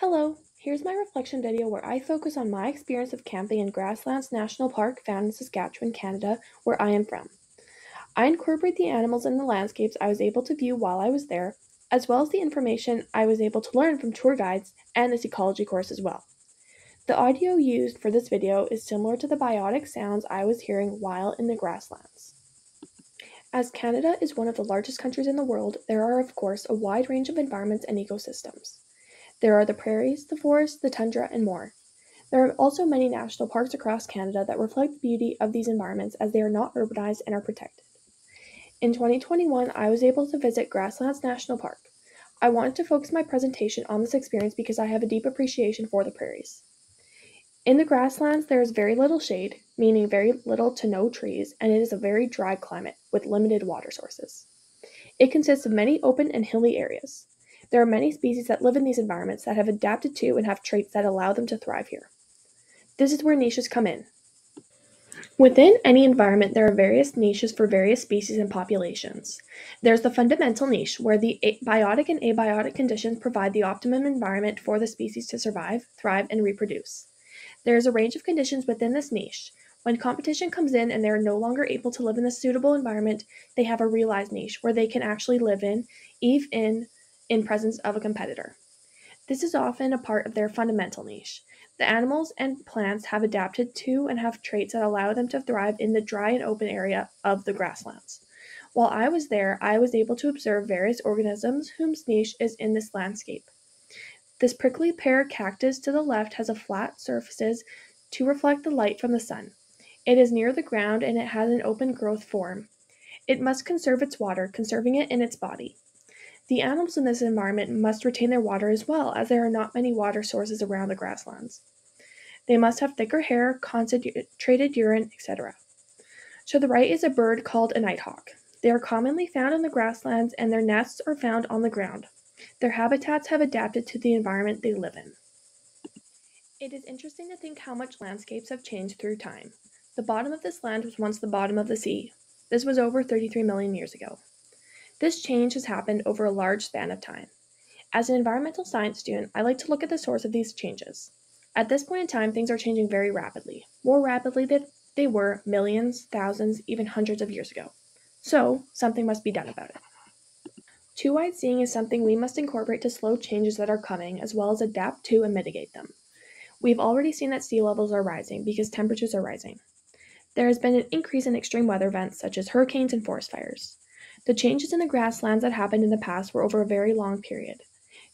Hello, here's my reflection video where I focus on my experience of camping in Grasslands National Park found in Saskatchewan, Canada, where I am from. I incorporate the animals and the landscapes I was able to view while I was there, as well as the information I was able to learn from tour guides and this ecology course as well. The audio used for this video is similar to the biotic sounds I was hearing while in the grasslands. As Canada is one of the largest countries in the world, there are, of course, a wide range of environments and ecosystems. There are the prairies, the forests, the tundra, and more. There are also many national parks across Canada that reflect the beauty of these environments as they are not urbanized and are protected. In 2021, I was able to visit Grasslands National Park. I wanted to focus my presentation on this experience because I have a deep appreciation for the prairies. In the grasslands, there is very little shade, meaning very little to no trees, and it is a very dry climate with limited water sources. It consists of many open and hilly areas. There are many species that live in these environments that have adapted to and have traits that allow them to thrive here. This is where niches come in. Within any environment, there are various niches for various species and populations. There's the fundamental niche, where the biotic and abiotic conditions provide the optimum environment for the species to survive, thrive, and reproduce. There is a range of conditions within this niche. When competition comes in and they are no longer able to live in this suitable environment, they have a realized niche where they can actually live even in presence of a competitor. This is often a part of their fundamental niche. The animals and plants have adapted to and have traits that allow them to thrive in the dry and open area of the grasslands. While I was there, I was able to observe various organisms whose niche is in this landscape. This prickly pear cactus to the left has a flat surfaces to reflect the light from the sun. It is near the ground and it has an open growth form. It must conserve its water, conserving it in its body. The animals in this environment must retain their water as well, as there are not many water sources around the grasslands. They must have thicker hair, concentrated urine, etc. To the right is a bird called a nighthawk. They are commonly found in the grasslands and their nests are found on the ground. Their habitats have adapted to the environment they live in. It is interesting to think how much landscapes have changed through time. The bottom of this land was once the bottom of the sea. This was over 33 million years ago. This change has happened over a large span of time. As an environmental science student, I like to look at the source of these changes. At this point in time, things are changing very rapidly, more rapidly than they were millions, thousands, even hundreds of years ago. So, something must be done about it. Two-eyed seeing is something we must incorporate to slow changes that are coming, as well as adapt to and mitigate them. We've already seen that sea levels are rising because temperatures are rising. There has been an increase in extreme weather events such as hurricanes and forest fires. The changes in the grasslands that happened in the past were over a very long period.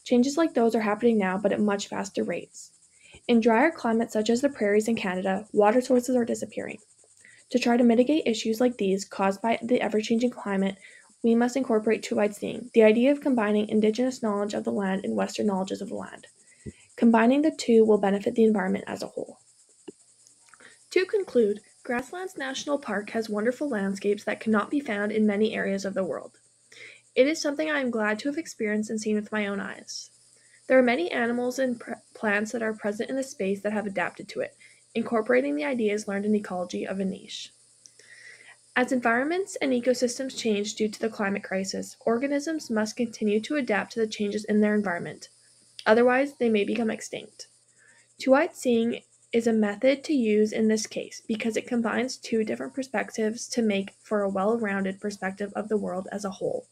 Changes like those are happening now, but at much faster rates. In drier climates such as the prairies in Canada, water sources are disappearing. To try to mitigate issues like these caused by the ever-changing climate, we must incorporate two-eyed seeing, the idea of combining Indigenous knowledge of the land and Western knowledges of the land. Combining the two will benefit the environment as a whole. To conclude, Grasslands National Park has wonderful landscapes that cannot be found in many areas of the world. It is something I am glad to have experienced and seen with my own eyes. There are many animals and plants that are present in the space that have adapted to it, incorporating the ideas learned in ecology of a niche. As environments and ecosystems change due to the climate crisis, organisms must continue to adapt to the changes in their environment. Otherwise, they may become extinct. Two-eyed seeing is a method to use in this case because it combines two different perspectives to make for a well-rounded perspective of the world as a whole.